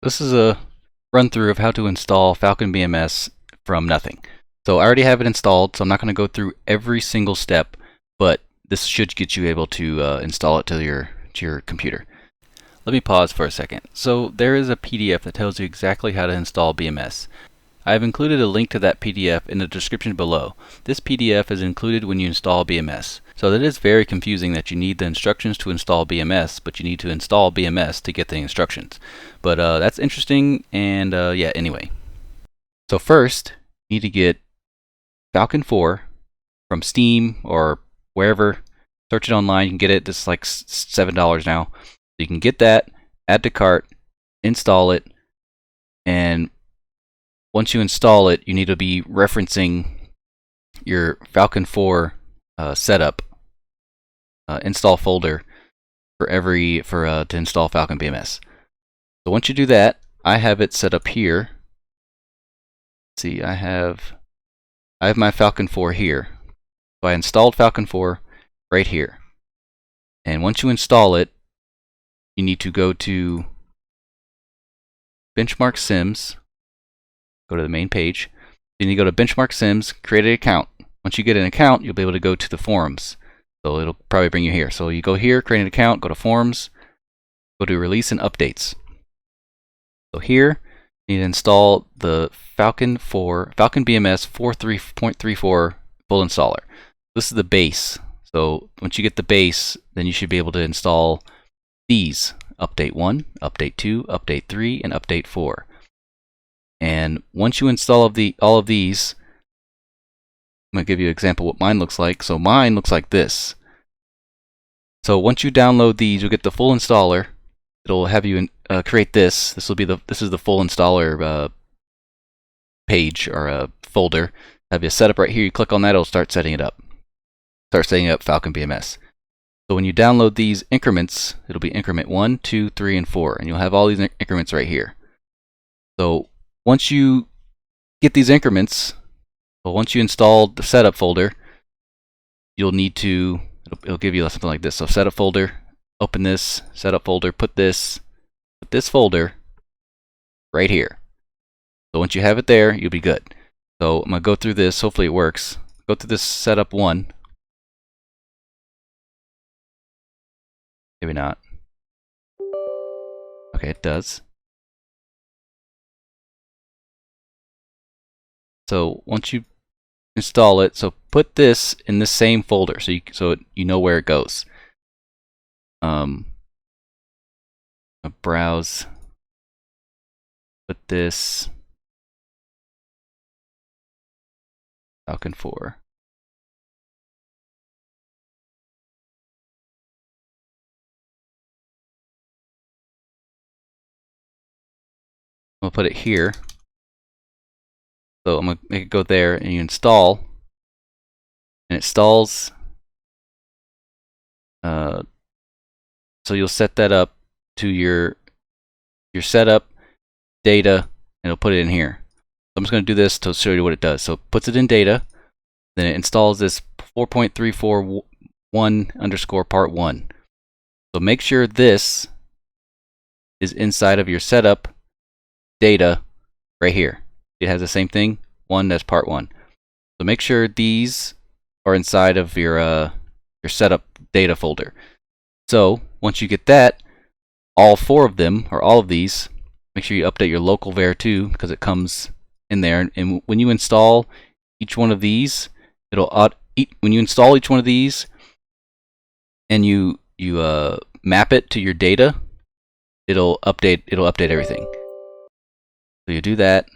This is a run through of how to install Falcon BMS from nothing. So I already have it installed, so I'm not going to go through every single step, but this should get you able to install it to your computer. Let me pause for a second. So there is a PDF that tells you exactly how to install BMS. I have included a link to that PDF in the description below. This PDF is included when you install BMS. So it is very confusing that you need the instructions to install BMS, but you need to install BMS to get the instructions. But that's interesting, and yeah, anyway. So first, you need to get Falcon 4 from Steam or wherever. Search it online, you can get it. It's like $7 now. You can get that, add to cart, install it, and once you install it, you need to be referencing your Falcon 4 setup install folder to install Falcon BMS. So once you do that, I have it set up here. Let's see, I have my Falcon 4 here. So I installed Falcon 4 right here. And once you install it, you need to go to Benchmark Sims. Go to the main page. Then you go to Benchmark Sims, create an account. Once you get an account, you'll be able to go to the forums. So it'll probably bring you here. So you go here, create an account, go to forums, go to release and updates. So here, you need to install the Falcon BMS 4.3.34 full installer. This is the base. So once you get the base, then you should be able to install these: Update 1, Update 2, Update 3, and Update 4. And once you install all of these, I'm going to give you an example of what mine looks like. So mine looks like this. So once you download these, you'll get the full installer. It'll have you create this. This is the full installer page or folder. Have you set up right here. You click on that, it'll start setting it up. Start setting up Falcon BMS. So when you download these increments, it'll be increment 1, 2, 3, and 4, and you'll have all these increments right here. So once you get these increments, well, once you install the setup folder, you'll need to, it'll give you something like this. So setup folder, open this, setup folder, put this folder right here. So once you have it there, you'll be good. So I'm going to go through this, hopefully it works. Go through this setup 1. Maybe not. Okay, it does. So once you install it, so put this in the same folder so you know where it goes. Browse. Put this Falcon 4. I'll put it here. So I'm going to make it go there, and you install, and it installs. So you'll set that up to your setup data, and it'll put it in here. So I'm just going to do this to show you what it does. So it puts it in data, then it installs this 4.341 underscore part 1. So make sure this is inside of your setup data right here. It has the same thing, 1, that's part 1. So make sure these are inside of your setup data folder. So once you get that, all 4 of them, or all of these, make sure you update your local var too, because it comes in there. And when you install each one of these, when you install each one of these, and you map it to your data, it'll update everything. So you do that.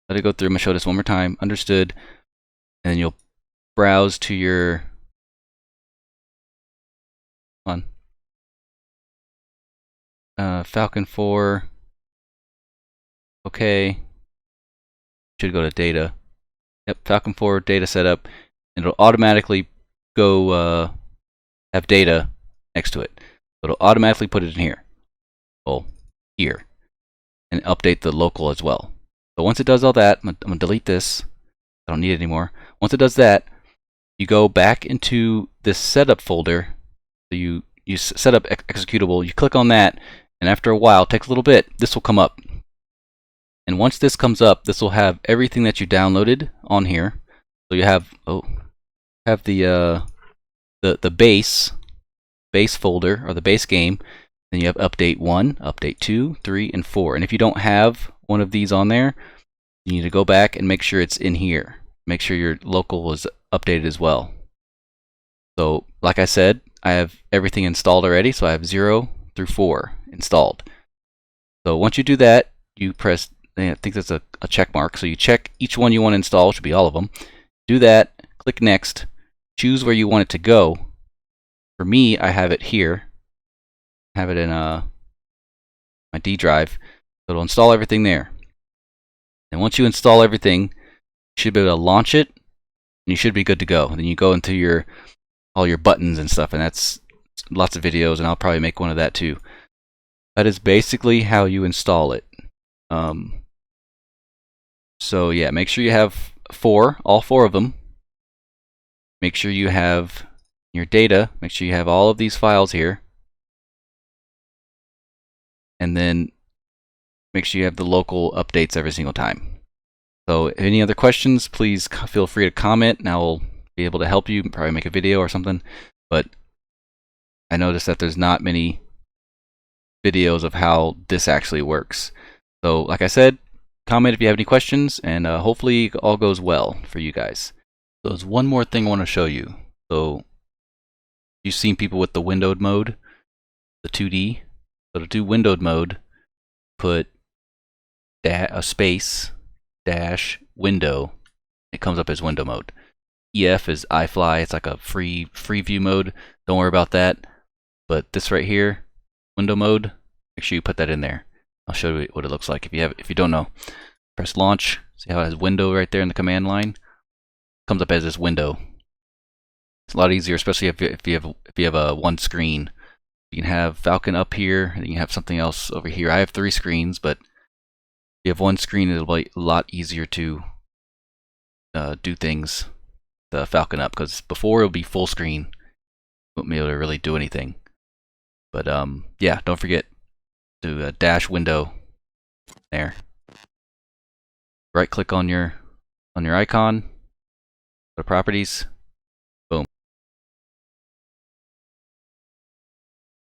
Let it go through. I'm going to show this one more time. Understood. And then you'll browse to your Falcon 4. Okay. Should go to data. Yep, Falcon 4 data setup. And it'll automatically go have data next to it. So it'll automatically put it in here. Well, here. And update the local as well. So once it does all that, I'm going to delete this. I don't need it anymore. Once it does that, you go back into this setup folder. So you set up executable. You click on that, And after a while, it takes a little bit, this will come up. And once this comes up, this will have everything that you downloaded on here. So you have the base folder, or the base game. Then you have update 1, update 2, 3, and 4. And if you don't have one of these on there, you need to go back and make sure it's in here. Make sure your local is updated as well. So, like I said, I have everything installed already, so I have 0 through 4 installed. So once you do that, you press, I think that's a check mark, so you check each one you want to install, which should be all of them. Do that, click Next, choose where you want it to go. For me, I have it here. I have it in my D drive, so it'll install everything there. And once you install everything, you should be able to launch it, and you should be good to go. Then you go into all your buttons and stuff, and that's lots of videos, and I'll probably make one of that too. That is basically how you install it. So yeah, make sure you have all four of them. Make sure you have your data. Make sure you have all of these files here. And then make sure you have the local updates every single time. So any other questions, please feel free to comment, and I will be able to help you, probably make a video or something. But I noticed that there's not many videos of how this actually works. So like I said, comment if you have any questions, and hopefully it all goes well for you guys. So there's one more thing I want to show you. So you've seen people with the windowed mode, the 2D. So to do windowed mode, put a space dash window. It comes up as window mode. EF is iFly. It's like a free view mode. Don't worry about that. But this right here, window mode, make sure you put that in there. I'll show you what it looks like if you don't know. Press launch. See how it has window right there in the command line? Comes up as this window. It's a lot easier, especially if you have a one screen. You can have Falcon up here, and you can have something else over here. I have 3 screens, but if you have one screen, it'll be a lot easier to do things. The Falcon up, because before it'll be full screen, won't be able to really do anything. But yeah, don't forget to dash window there. Right click on your icon, go to properties,